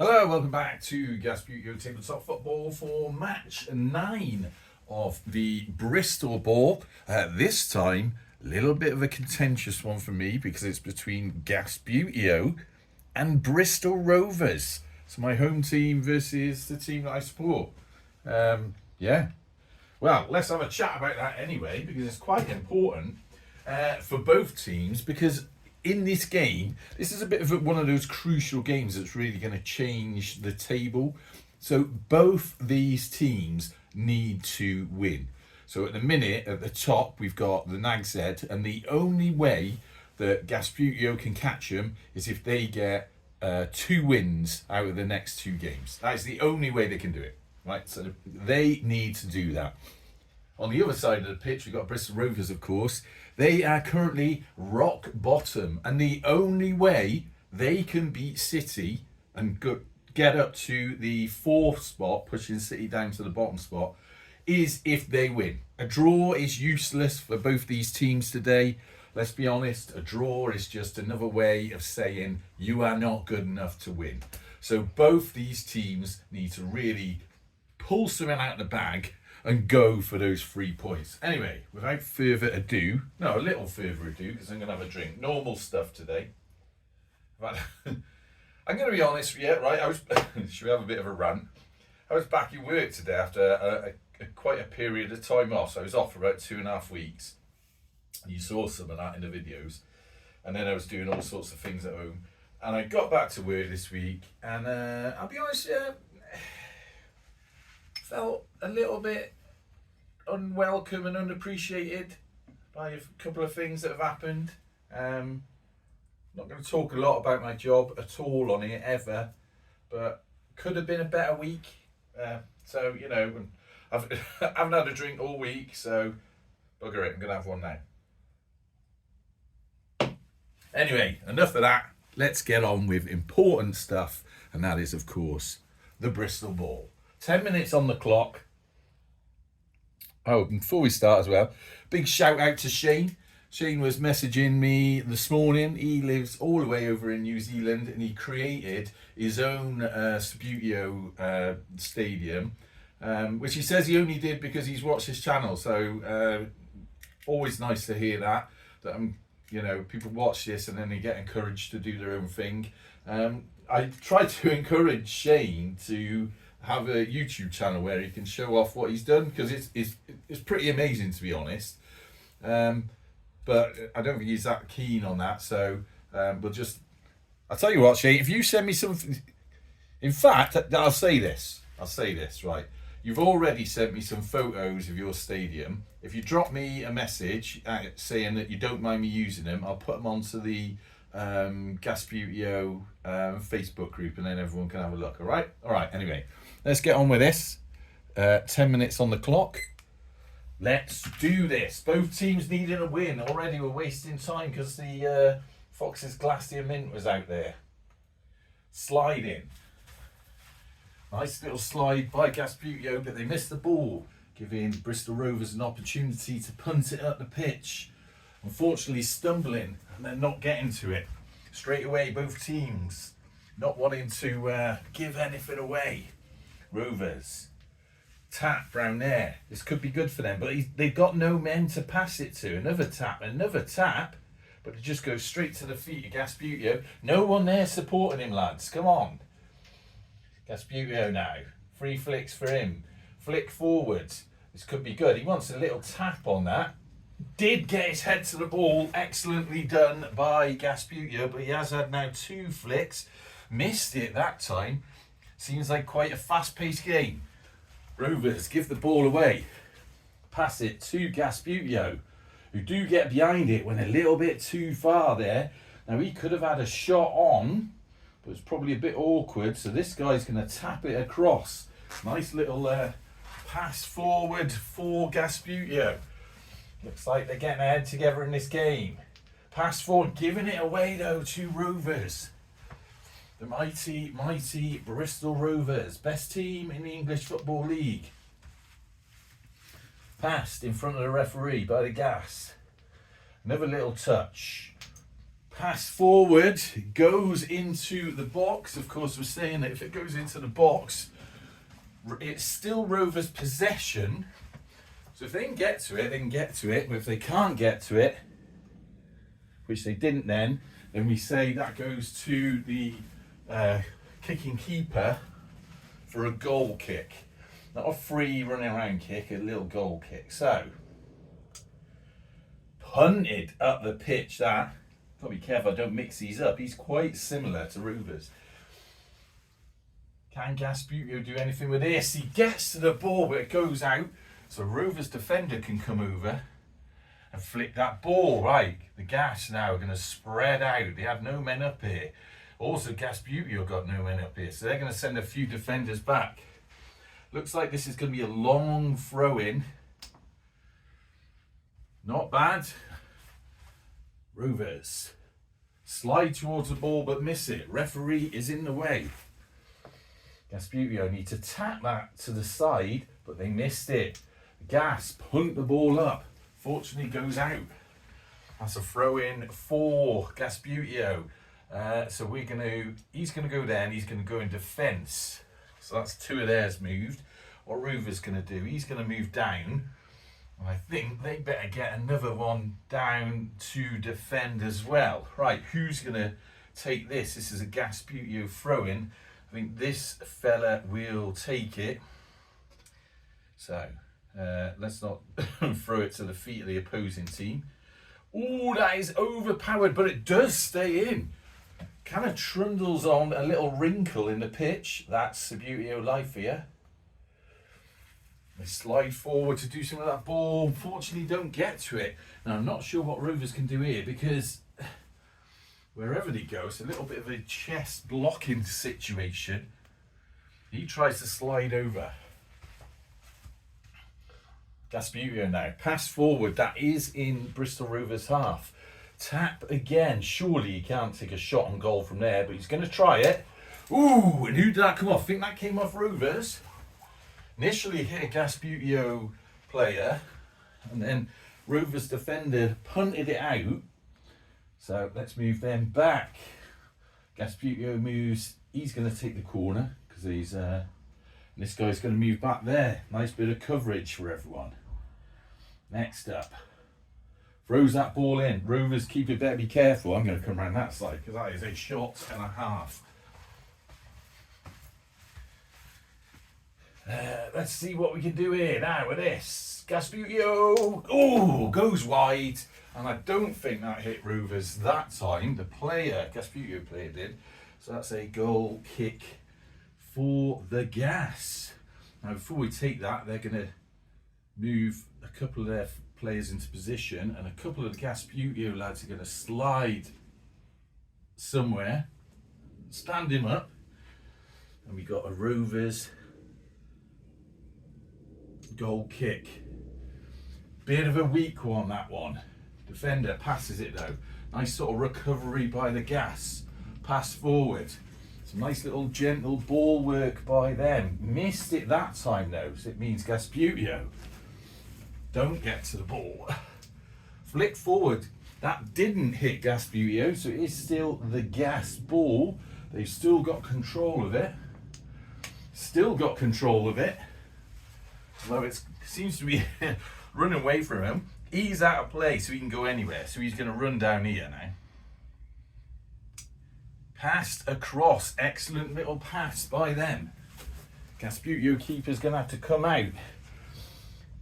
Hello, welcome back to Gasbutio Tabletop Football for match 9 of the Bristol Ball. This time, a little bit of a contentious one for me because it's between Gasbutio and Bristol Rovers. So my home team versus the team that I support. Yeah. Well, let's have a chat about that anyway because it's quite important for both teams because in this game, this is a bit of one of those crucial games that's really going to change the table. So both these teams need to win. So at the minute, at the top, we've got the Nags Head, and the only way that Gasbutio can catch them is if they get 2 wins out of the next 2 games. That's the only way they can do it, right? So they need to do that. On the other side of the pitch, we've got Bristol Rovers, of course. They are currently rock bottom, and the only way they can beat City and get up to the 4th spot, pushing City down to the bottom spot, is if they win. A draw is useless for both these teams today. Let's be honest, a draw is just another way of saying you are not good enough to win. So both these teams need to really pull something out of the bag and go for those 3 points. Anyway, without further ado, no, a little further ado, because I'm going to have a drink. Normal stuff today. But I'm going to be honest, yeah, right, should we have a bit of a rant? I was back in work today after quite a period of time off. So I was off for about 2.5 weeks. You saw some of that in the videos. And then I was doing all sorts of things at home. And I got back to work this week, and I'll be honest, felt a little bit unwelcome and unappreciated by a couple of things that have happened. Not going to talk a lot about my job at all on here ever, but could have been a better week. So, you know, I haven't had a drink all week, so bugger it, I'm going to have one now. Anyway, enough of that. Let's get on with important stuff, and that is, of course, the Bristol Ball. 10 minutes on the clock. Oh, before we start as well, big shout out to Shane. Shane was messaging me this morning. He lives all the way over in New Zealand, and he created his own Sabutio stadium, which he says he only did because he's watched his channel. So always nice to hear that you know, people watch this and then they get encouraged to do their own thing. I tried to encourage Shane to have a YouTube channel where he can show off what he's done, because it's pretty amazing, to be honest. But I don't think he's that keen on that, so I'll tell you what, Shane, if you send me something, in fact, I'll say this, right? You've already sent me some photos of your stadium. If you drop me a message saying that you don't mind me using them, I'll put them onto the Gasbutio Facebook group, and then everyone can have a look. All right, anyway, let's get on with this. 10 minutes on the clock. Let's do this. Both teams needing a win. Already we're wasting time because the Fox's Glacier Mint was out there sliding. Nice little slide by Gasbutio, but they missed the ball, giving Bristol Rovers an opportunity to punt it up the pitch. Unfortunately stumbling and then not getting to it. Straight away, both teams not wanting to give anything away. Rovers, tap round there. This could be good for them, but they've got no men to pass it to. Another tap, but it just goes straight to the feet of Gasbutio. No one there supporting him, lads. Come on. Gasbutio now. 3 flicks for him. Flick forwards. This could be good. He wants a little tap on that. Did get his head to the ball. Excellently done by Gasbutio, but he has had now 2 flicks. Missed it that time. Seems like quite a fast-paced game. Rovers give the ball away. Pass it to Gasbutio, who do get behind it when a little bit too far there. Now he could have had a shot on, but it's probably a bit awkward, so this guy's going to tap it across. Nice little pass forward for Gasbutio. Looks like they're getting their head together in this game. Pass forward, giving it away though to Rovers. The mighty Bristol Rovers, best team in the English Football League. Passed in front of the referee by the Gas. Another little touch. Pass forward, goes into the box. Of course, we're saying that if it goes into the box, it's still Rovers' possession. So if they can get to it, they can get to it. But if they can't get to it, which they didn't then we say that goes to the kicking keeper for a goal kick. Not a free running around kick, a little goal kick. So, punted up the pitch that. Got to be careful I don't mix these up. He's quite similar to Rovers. Can Gasputio do anything with this? He gets to the ball, but it goes out. So Rovers defender can come over and flick that ball. Right, the Gas now are going to spread out. They had no men up here. Also, Gasputio got no men up here. So they're going to send a few defenders back. Looks like this is going to be a long throw-in. Not bad. Rovers slide towards the ball but miss it. Referee is in the way. Gasputio need to tap that to the side, but they missed it. Gas punt the ball up. Fortunately goes out. That's a throw-in for Gasputio. So he's going to go there and he's going to go in defence. So that's two of theirs moved. What Rovers going to do, he's going to move down. And I think they better get another one down to defend as well. Right, who's going to take this? This is a Gasputio throw-in. I think this fella will take it. So, let's not throw it to the feet of the opposing team. Oh, that is overpowered, but it does stay in. Kind of trundles on a little wrinkle in the pitch. That's the beauty of life here. They slide forward to do something with that ball. Unfortunately, don't get to it. Now, I'm not sure what Rovers can do here because wherever they go, it's a little bit of a chest blocking situation. He tries to slide over. Gasputio now. Pass forward. That is in Bristol Rovers' half. Tap again. Surely he can't take a shot on goal from there, but he's going to try it. Ooh, and who did that come off? I think that came off Rovers. Initially hit a Gasputio player, and then Rovers defender punted it out. So let's move them back. Gasputio moves. He's going to take the corner because he's. This guy's going to move back there. Nice bit of coverage for everyone. Next up, throws that ball in. Rovers keeper better be careful. I'm going to come around that side because that is a shot and a half. Let's see what we can do here now with this. Gasputio, oh, goes wide. And I don't think that hit Rovers that time. The player, Gasputio player did. So that's a goal kick for the Gas. Now before we take that, they're going to move a couple of their players into position. And a couple of the Gasputio lads are going to slide somewhere. Stand him up. And we got a Rovers goal kick. Bit of a weak one, that one. Defender passes it though. Nice sort of recovery by the Gas. Pass forward. Some nice little gentle ball work by them. Missed it that time though, so it means Gasputio don't get to the ball. Flick forward. That didn't hit Gasputio, so it is still the Gas ball. They've still got control of it. Still got control of it. Although it seems to be running away from him. He's out of play, so he can go anywhere. So he's going to run down here now. Passed across. Excellent little pass by them. Gasputio keeper's going to have to come out.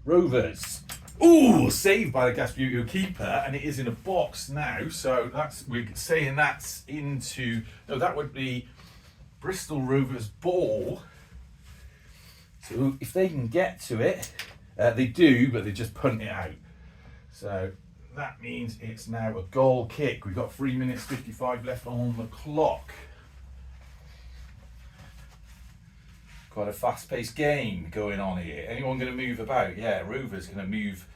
Rovers. Ooh, saved by the Gasputio keeper, and it is in a box now. So we're saying that's into. No, that would be Bristol Rovers ball. So if they can get to it, they do, but they just punt it out. So that means it's now a goal kick. We've got 3 minutes 55 left on the clock. Quite a fast-paced game going on here. Anyone going to move about? Yeah, Rovers going to move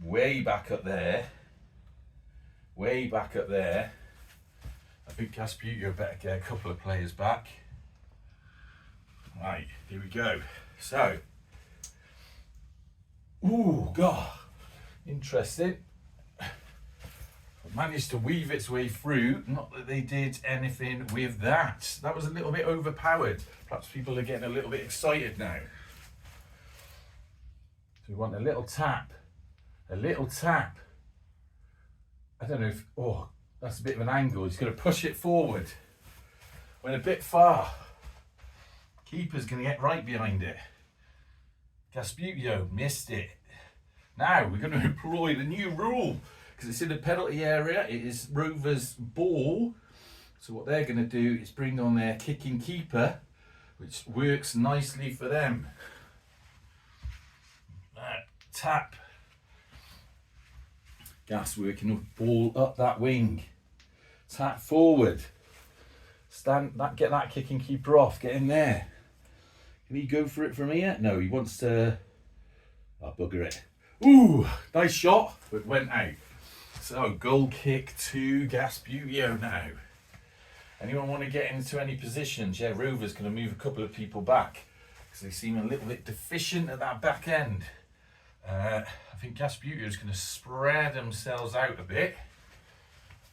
way back up there. Way back up there. I think Gasputio better get a couple of players back. Right, here we go. So, ooh, God, interesting. managed to weave its way through. Not that they did anything with that. That was a little bit overpowered. Perhaps people are getting a little bit excited now. So we want a little tap. A little tap. I don't know if, oh, that's a bit of an angle. He's going to push it forward. Went a bit far. Keeper's going to get right behind it. Gasputio missed it. Now we're going to employ the new rule because it's in the penalty area. It is Rovers' ball. So what they're going to do is bring on their kicking keeper, which works nicely for them. Tap. Gas working the ball up that wing. Tap forward. Get that kicking keeper off. Get in there. Can he go for it from here? No, he wants to. Oh, bugger it. Ooh, nice shot, but went out. So goal kick to Gasputio now. Anyone want to get into any positions? Yeah, Rovers going to move a couple of people back because they seem a little bit deficient at that back end. I think Gasputio is going to spread themselves out a bit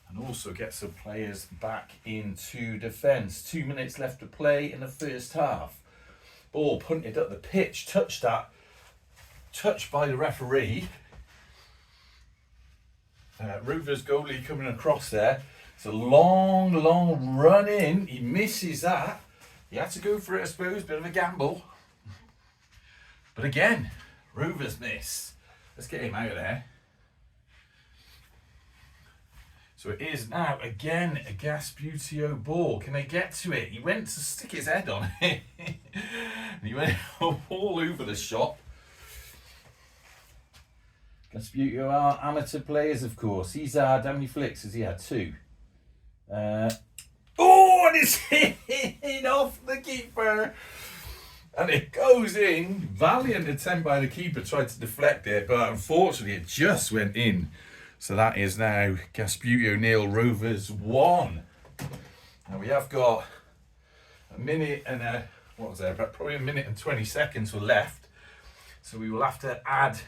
and also get some players back into defence. 2 minutes left to play in the first half. Ball punted up the pitch, touched by the referee. Rovers goalie coming across there. It's a long run in. He misses that. He had to go for it, I suppose, bit of a gamble. But again, Rovers miss. Let's get him out of there. So it is now again a Gasputio ball. Can they get to it? He went to stick his head on it. And he went all over the shop. Gasputio are amateur players, of course. He's had, how many flicks has he had? 2. Oh, and it's hit off the keeper. And it goes in. Valiant attempt by the keeper, tried to deflect it, but unfortunately it just went in. So that is now Gasputio 0, Rovers 1. Now we have got a minute and probably a minute and 20 seconds were left. So we will have to add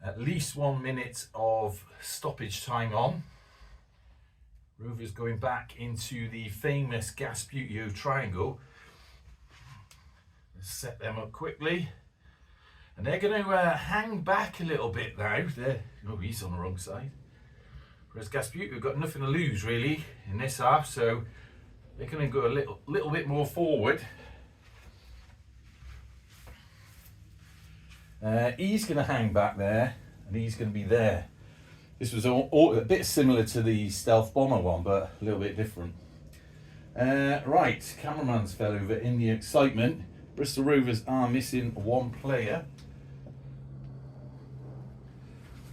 at least 1 minute of stoppage time on. Rovers going back into the famous Gasputio triangle. Let's set them up quickly. And they're going to hang back a little bit now. Oh, he's on the wrong side. Whereas Gasputio got nothing to lose really in this half, so they're going to go a little bit more forward. He's going to hang back there, and he's going to be there. This was a bit similar to the Stealth Bomber one, but a little bit different. Right, cameraman's fell over in the excitement. Bristol Rovers are missing 1 player.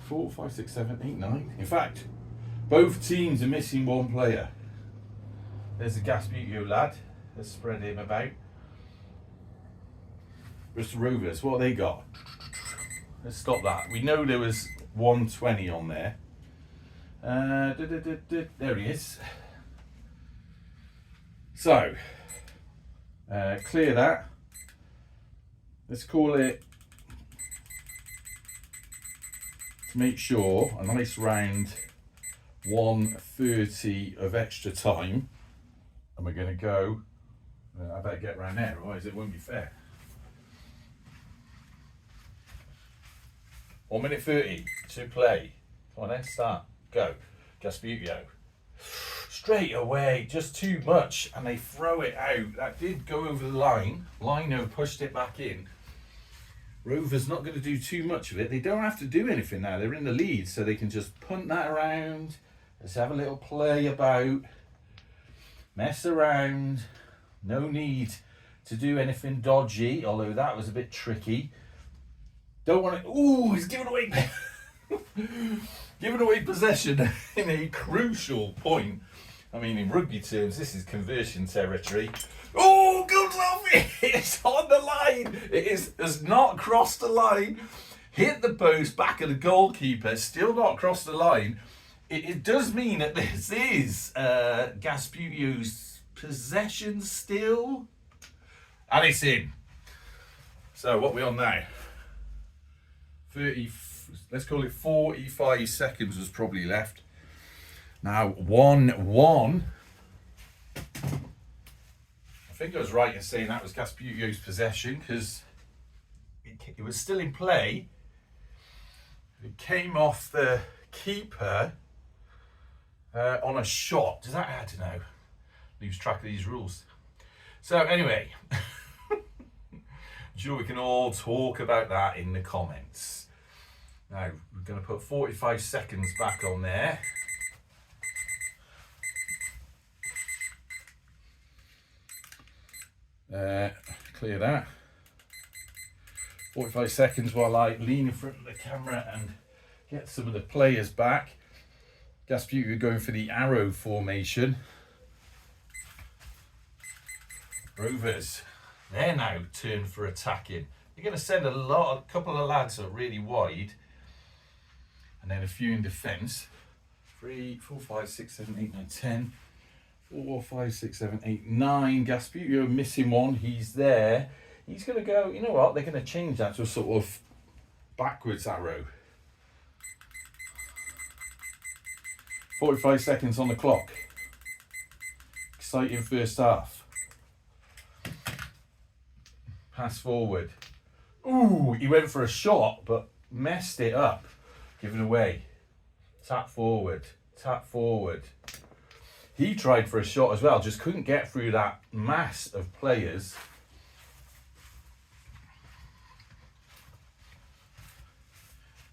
4, 5, 6, 7, 8, 9. In fact, both teams are missing 1 player. There's the Gasputio lad. Let's spread him about. Bristol Rovers, what have they got? Let's stop that. We know there was 120 on there. There he is. So, clear that. Let's call it, to make sure, a nice round 1:30 of extra time. And we're going to go, I better get round there, otherwise it won't be fair. 1 minute 30 to play. Come on then, start. Go. Gasputio. Straight away, just too much, and they throw it out. That did go over the line. Lino pushed it back in. Rovers not going to do too much of it. They don't have to do anything now. They're in the lead, so they can just punt that around. Let's have a little play about. Mess around. No need to do anything dodgy, although that was a bit tricky. Don't want to. Ooh, he's giving away. Giving away possession in a crucial point. I mean, in rugby terms, this is conversion territory. Oh, goes off it! It's on the line. Has not crossed the line. Hit the post, back of the goalkeeper. Still not crossed the line. It does mean that this is Gasputio's possession still, and it's in. So what are we on now? 30. Let's call it 45 seconds was probably left. Now 1-1. I think I was right in saying that was Gasputio's possession because it was still in play. It came off the keeper on a shot. Does that, I don't know, lose track of these rules. So anyway, I'm sure we can all talk about that in the comments. Now we're going to put 45 seconds back on there. Clear that. 45 seconds while I lean in front of the camera and get some of the players back. Gasputio going for the arrow formation. Rovers, they're now turned for attacking. They're going to send a couple of lads up really wide, and then a few in defence. 3, 4, 5, 6, 7, 8, 9, 10. 4, 5, 6, 7, 8, 9. Gasputio missing one. He's there. He's going to go, you know what, they're going to change that to a sort of backwards arrow. 45 seconds on the clock. Exciting first half. Pass forward. Ooh, he went for a shot, but messed it up. Given away. Tap forward. Tap forward. He tried for a shot as well, just couldn't get through that mass of players.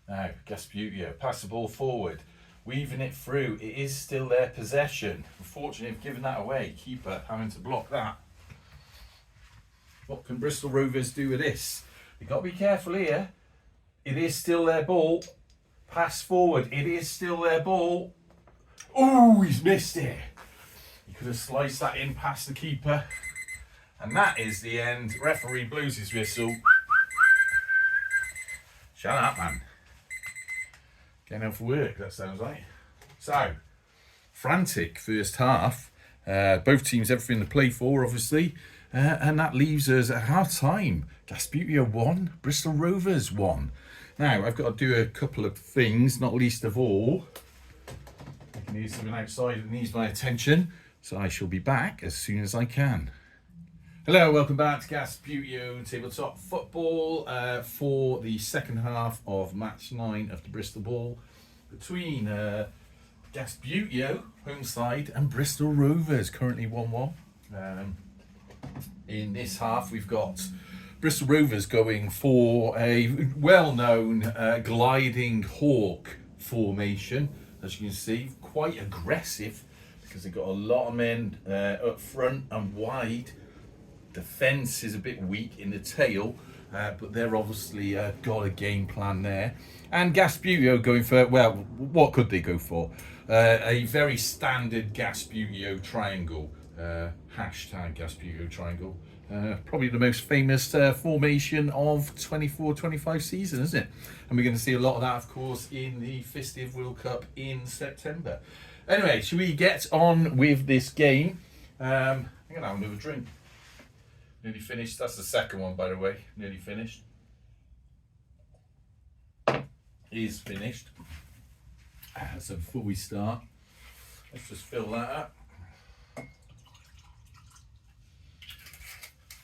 Now, Gasputio, pass the ball forward, weaving it through. It is still their possession. Unfortunately, they've given that away. Keeper having to block that. What can Bristol Rovers do with this? They've got to be careful here. It is still their ball. Pass forward. It is still their ball. Oh, he's missed it. He could have sliced that in past the keeper. And that is the end. Referee blows his whistle. Shut up, man. Getting out for work, that sounds like. So, frantic first half. Both teams, everything to play for, obviously. And that leaves us at half time. Gasputio 1, Bristol Rovers 1. Now, I've got to do a couple of things, not least of all. I can hear something outside that needs my attention. So I shall be back as soon as I can. Hello, welcome back to Gasputio Tabletop Football for the second half of match 9 of the Bristol Ball between Gasputio, home side, and Bristol Rovers, currently 1-1. In this half, we've got Bristol Rovers going for a well-known gliding hawk formation. As you can see, quite aggressive because they've got a lot of men up front and wide. Defence is a bit weak in the tail, but they're obviously got a game plan there. And Gasputio going for, well, what could they go for? A very standard Gasputio triangle. Hashtag Gasputio triangle. Probably the most famous formation of 24-25 season, isn't it? And we're going to see a lot of that, of course, in the Festive World Cup in September. Anyway, should we get on with this game? I'm going to have another drink. Nearly finished. That's the second one, by the way. Nearly finished. Is finished. So before we start, let's just fill that up.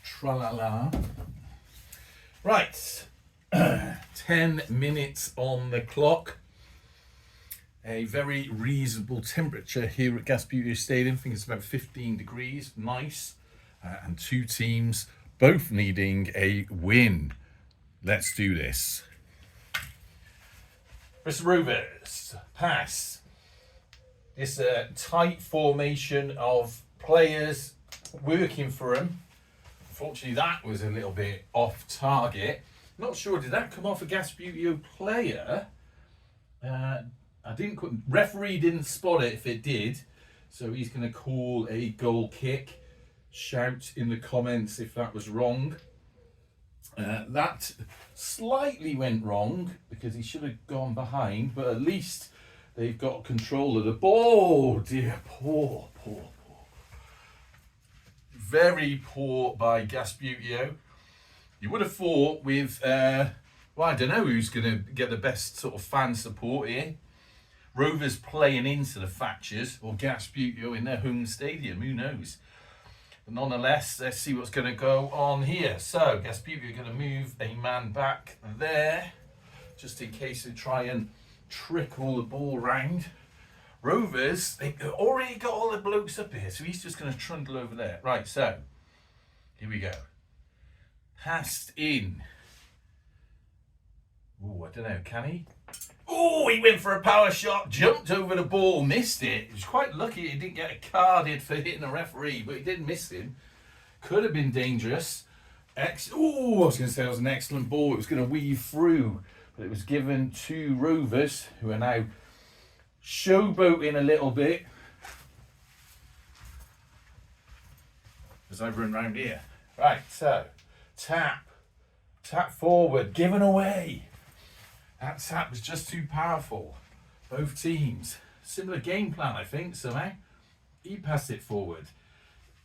Tra-la-la. Right. 10 minutes on the clock. A very reasonable temperature here at Gasputio Stadium. I think it's about 15 degrees. Nice. And two teams both needing a win. Let's do this. Bristol Rovers pass. This tight formation of players working for them. Unfortunately, that was a little bit off target. Not sure, did that come off a Gasputio player? Referee didn't spot it if it did. So he's going to call a goal kick. Shout in the comments if that was wrong. That slightly went wrong because he should have gone behind, but at least they've got control of the ball. Oh dear, poor. Very poor by Gasputio. You would have thought with, well, I don't know who's going to get the best sort of fan support here. Rovers playing into the Thatchers or Gasbutio in their home stadium, who knows? But nonetheless, let's see what's going to go on here. So Gasbutio are going to move a man back there, just in case they try and trickle the ball round. Rovers, they've already got all the blokes up here, so he's just going to trundle over there. Right, so here we go. Passed in. Oh, I don't know, can he? Oh, he went for a power shot, jumped over the ball, missed it. He was quite lucky he didn't get carded for hitting a referee, but he did miss him. Could have been dangerous. Oh, I was going to say it was an excellent ball. It was going to weave through, but it was given to Rovers, who are now showboating a little bit. As I run round here. Right, so tap forward, given away. That tap was just too powerful. Both teams. Similar game plan, I think, somehow. He passed it forward.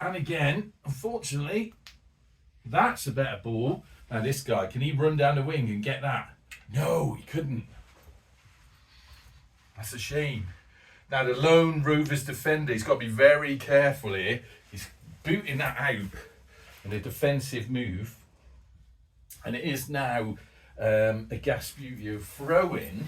And again, unfortunately, that's a better ball. Now this guy, can he run down the wing and get that? No, he couldn't. That's a shame. Now the lone Rovers defender, he's got to be very careful here. He's booting that out in a defensive move. And it is now a Gasbutio throw-in.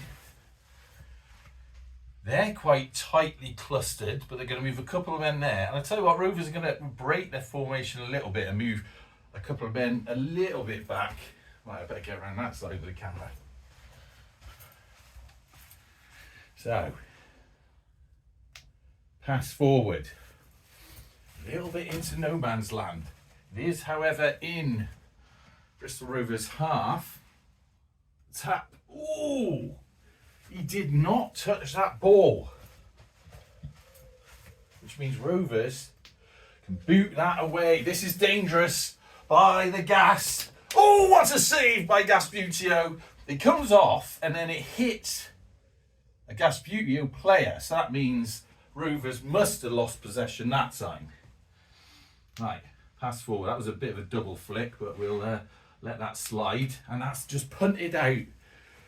They're quite tightly clustered, but they're going to move a couple of men there. And I'll tell you what, Rovers are going to break their formation a little bit and move a couple of men a little bit back. Right, I better get around that side of the camera. So, pass forward. A little bit into no man's land. It is, however, in Bristol Rovers' half. Tap. Ooh! He did not touch that ball. Which means Rovers can boot that away. This is dangerous by the Gas. Oh, what a save by Gasbutio. It comes off and then it hits a Gasbutio player. So that means Rovers must have lost possession that time. Right, pass forward. That was a bit of a double flick, but we'll let that slide. And that's just punted out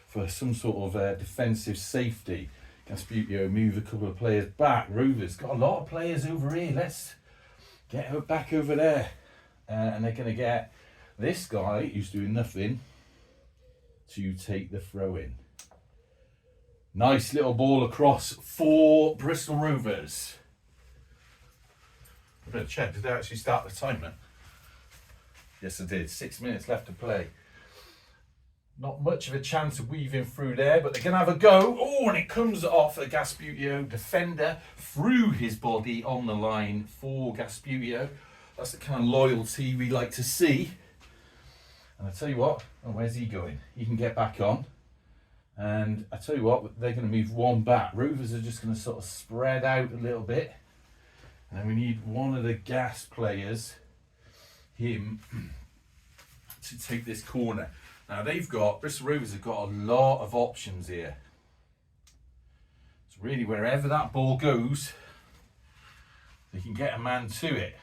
for some sort of defensive safety. Gasbutio move a couple of players back. Rovers got a lot of players over here. Let's get her back over there. And they're going to get this guy who's doing nothing to take the throw in. Nice little ball across for Bristol Rovers. I better check, did they actually start the timer? Yes, I did. 6 minutes left to play. Not much of a chance of weaving through there, but they're going to have a go. Oh, and it comes off a Gasbutio defender through his body on the line for Gasbutio. That's the kind of loyalty we like to see. And I tell you what, oh, where's he going? He can get back on. And I tell you what, they're going to move one back. Rovers are just going to sort of spread out a little bit. And then we need one of the Gas players, him, to take this corner. Now Bristol Rovers have got a lot of options here. It's really wherever that ball goes, they can get a man to it.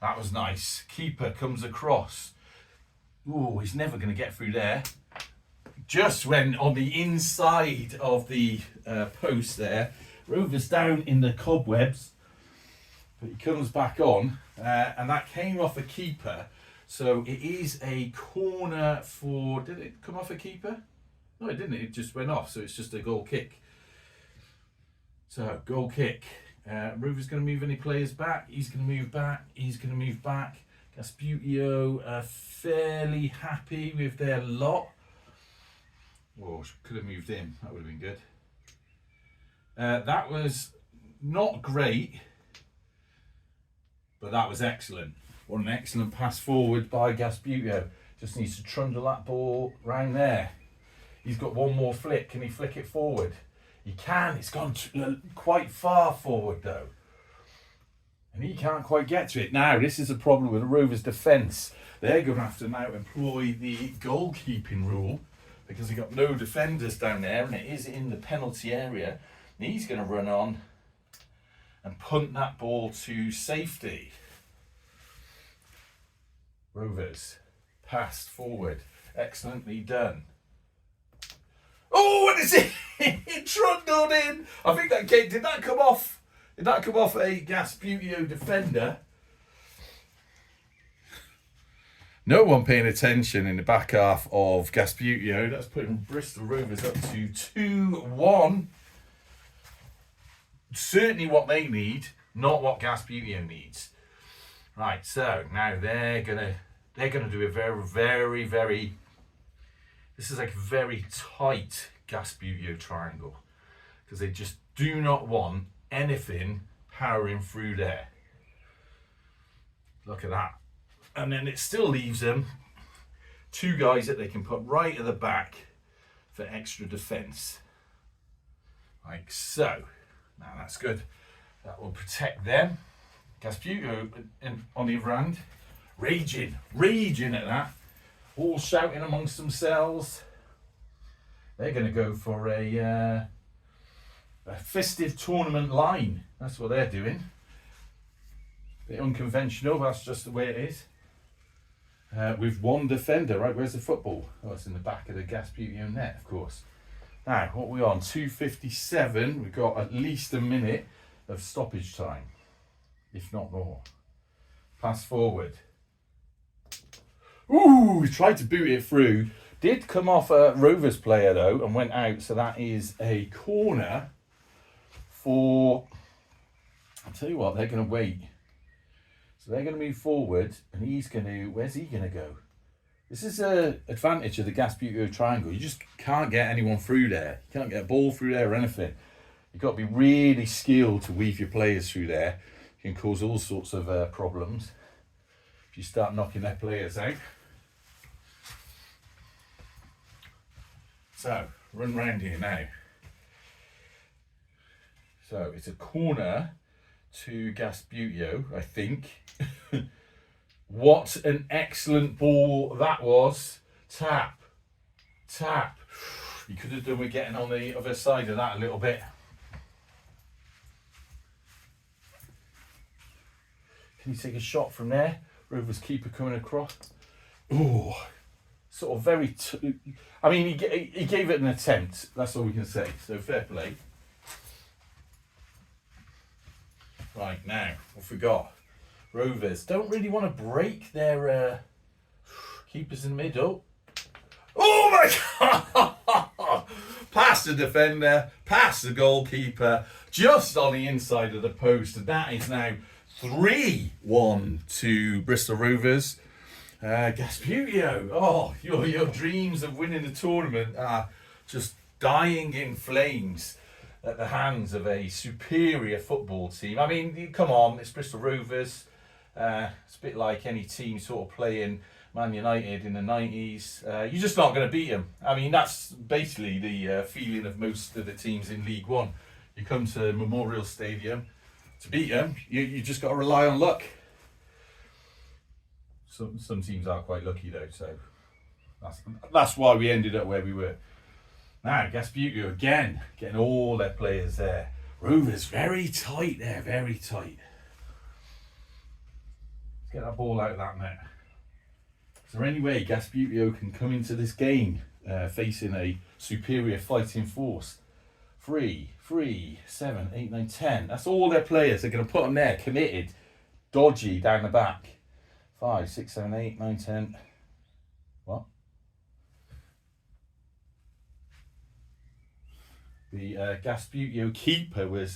That was nice. Keeper comes across. Oh, he's never going to get through there. Just when on the inside of the post there, Rovers down in the cobwebs, but he comes back on, and that came off a keeper. So it is a corner for... Did it come off a keeper? No, it didn't. It just went off. So it's just a goal kick. So, goal kick. Rovers going to move any players back. He's going to move back. He's going to move back. Gasbutio are fairly happy with their lot. Oh, could have moved in. That would have been good. That was not great, but that was excellent. What an excellent pass forward by Gasbutio. Just needs to trundle that ball round there. He's got one more flick. Can he flick it forward? He can. It's gone quite far forward though. And he can't quite get to it. Now, this is a problem with the Rovers' defence. They're going to have to now employ the goalkeeping rule because they've got no defenders down there and it is in the penalty area. And he's going to run on and punt that ball to safety. Rovers passed forward. Excellently done. Oh, what is it? It trundled in. I think that came. Did that come off? Did that come off a Gasputio defender? No one paying attention in the back half of Gasputio. That's putting Bristol Rovers up to 2-1. Certainly what they need, not what Gasputio needs. Right, so now they're gonna do a very. This is like a very tight Gasputio triangle because they just do not want anything powering through there. Look at that. And then it still leaves them two guys that they can put right at the back for extra defence. Like so. Now that's good. That will protect them. Gasputio on the other hand, raging at that. All shouting amongst themselves. They're going to go for a festive tournament line. That's what they're doing. Bit unconventional, but that's just the way it is. With one defender, right? Where's the football? Oh, it's in the back of the Gasputio net, of course. Now, what are we on? 2:57. We've got at least a minute of stoppage time, if not more. Pass forward. Ooh, he tried to boot it through. Did come off a Rovers player though and went out. So that is a corner for. I'll tell you what, they're going to wait. So they're going to move forward, and he's going to. Where's he going to go? This is an advantage of the Gasputio triangle. You just can't get anyone through there. You can't get a ball through there or anything. You've got to be really skilled to weave your players through there. You can cause all sorts of problems if you start knocking their players out. So, run round here now. So, it's a corner to Gasputio, I think. What an excellent ball that was. Tap. You could have done with getting on the other side of that a little bit. Can you take a shot from there? Rovers keeper coming across. Ooh, sort of very. I mean, he gave it an attempt. That's all we can say. So fair play. Right now, what we got? Rovers don't really want to break their keepers in the middle. Oh my God! Past the defender, past the goalkeeper, just on the inside of the post, and that is now 3-1 to Bristol Rovers. Gasputio, oh, your dreams of winning the tournament are just dying in flames at the hands of a superior football team. I mean, come on, it's Bristol Rovers. It's a bit like any team sort of playing Man United in the 90s. You're just not going to beat them. I mean, that's basically the feeling of most of the teams in League One. You come to Memorial Stadium, to beat them, you just got to rely on luck. Some teams are quite lucky though, so that's why we ended up where we were. Now, Gasputio again, getting all their players there. Rovers very tight there, very tight. Let's get that ball out of that net. Is there any way Gasputio can come into this game facing a superior fighting force? 3, 7, 8, 9, 10. That's all their players. They're going to put them there, committed, dodgy down the back. 5, 6, 7, 8, 9, 10. What? The Gasputio keeper was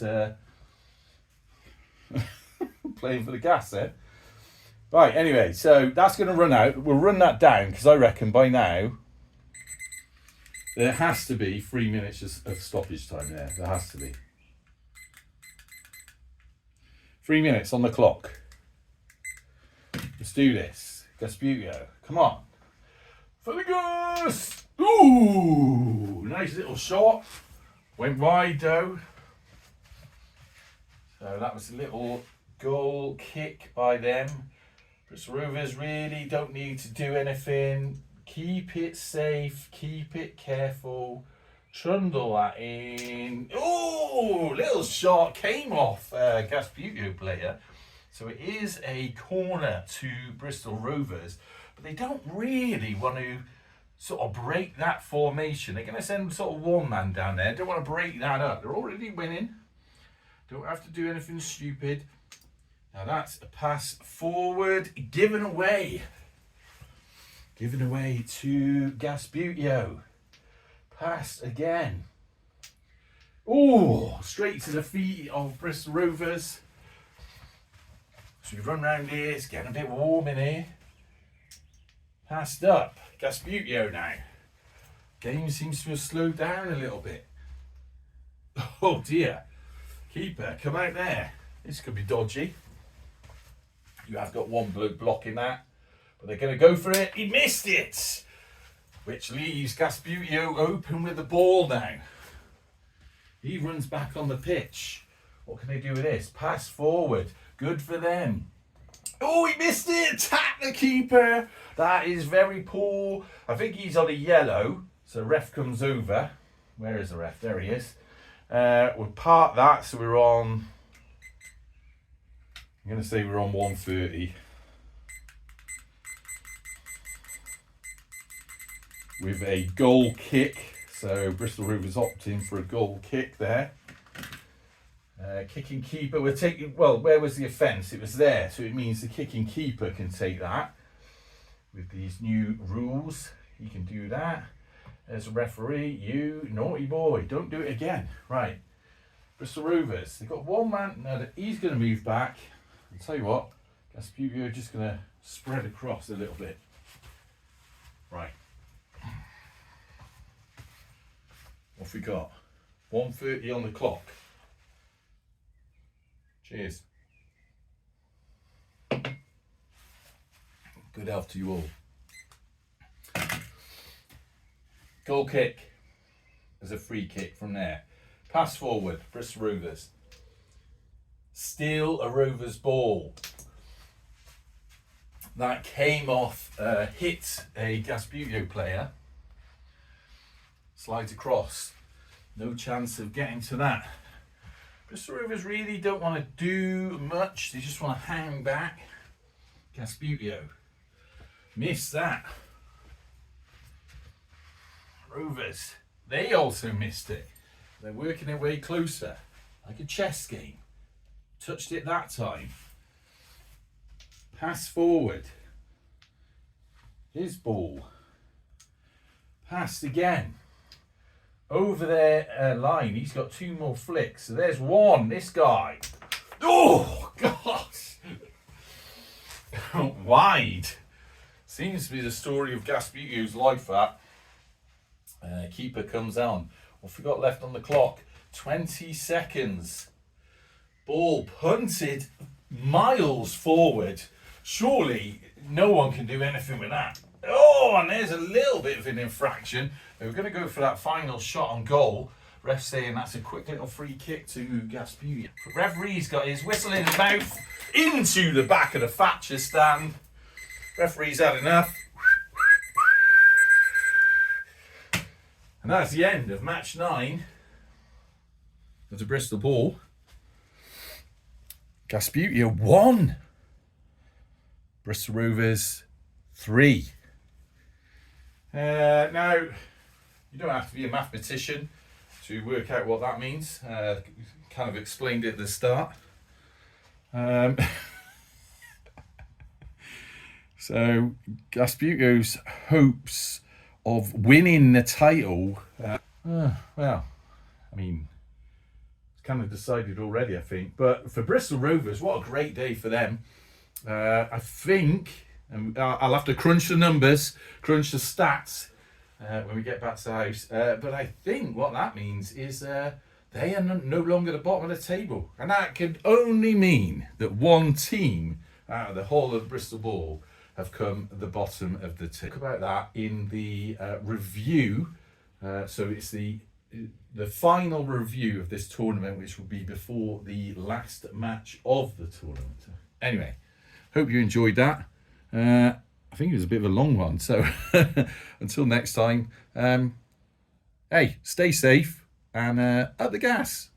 playing for the Gas there. Right, anyway, so that's going to run out. We'll run that down because I reckon by now there has to be 3 minutes of stoppage time there. There has to be. 3 minutes on the clock. Let's do this. Gasputio, come on. For the Gus! Ooh, nice little shot. Went wide though. So that was a little goal kick by them. Bristol Rovers really don't need to do anything. Keep it safe, keep it careful. Trundle that in. Oh, little shot came off Gasputio player. So it is a corner to Bristol Rovers, but they don't really want to sort of break that formation. They're going to send sort of one man down there. Don't want to break that up. They're already winning. Don't have to do anything stupid. Now that's a pass forward, given away. Given away to Gasputio. Pass again. Oh, straight to the feet of Bristol Rovers. So we run round here. It's getting a bit warm in here. Passed up. Gasputio now. Game seems to have slowed down a little bit. Oh dear. Keeper, come out there. This could be dodgy. You have got one bloke blocking that, but they're going to go for it. He missed it, which leaves Gasputio open with the ball now. He runs back on the pitch. What can they do with this? Pass forward. Good for them. Oh, he missed it. Tap the keeper. That is very poor. I think he's on a yellow, so ref comes over. Where is the ref? There he is. We'll park that, so we're on... I'm going to say we're on 130. With a goal kick. So Bristol Rovers opting for a goal kick there. Kicking keeper, we're taking... Well, where was the offence? It was there. So it means the kicking keeper can take that. With these new rules, he can do that. There's a referee. You naughty boy. Don't do it again. Right. Bristol Rovers. They've got one man. Now he's going to move back. I'll tell you what, Gasputio just going to spread across a little bit. Right. What have we got? 1:30 on the clock. Cheers. Good health to you all. Goal kick. There's a free kick from there. Pass forward, Bristol Rovers. Steal a Rovers ball. That came off, hit a Gasputio player. Slides across. No chance of getting to that. Bristol Rovers really don't want to do much. They just want to hang back. Gasputio. Missed that. Rovers. They also missed it. They're working their way closer. Like a chess game. Touched it that time. Pass forward. His ball. Passed again. Over their line. He's got two more flicks. So there's one. This guy. Oh, gosh. Wide. Seems to be the story of Gasputio's life, that. Keeper comes on. What have we got left on the clock? 20 seconds. Ball punted miles forward. Surely no one can do anything with that. Oh, and there's a little bit of an infraction. We're going to go for that final shot on goal. Ref saying that's a quick little free kick to Gasputio. Referee's got his whistle in his mouth into the back of the Thatcher stand. Referee's had enough. And that's the end of match 9 of the Bristol ball. Gasputio 1. Bristol Rovers 3. Now, you don't have to be a mathematician to work out what that means. Kind of explained it at the start. So, Gasputio's hopes of winning the title, well, I mean, it's kind of decided already, I think. But for Bristol Rovers, what a great day for them. I think, and I'll have to crunch the numbers, crunch the stats when we get back to the house. But I think what that means is they are no longer the bottom of the table. And that could only mean that one team out of the whole of the Bristol ball have come at the bottom of the table. Talk about that in the review. So it's the final review of this tournament, which will be before the last match of the tournament. Anyway, hope you enjoyed that. I think it was a bit of a long one. So until next time, hey, stay safe and up the gas.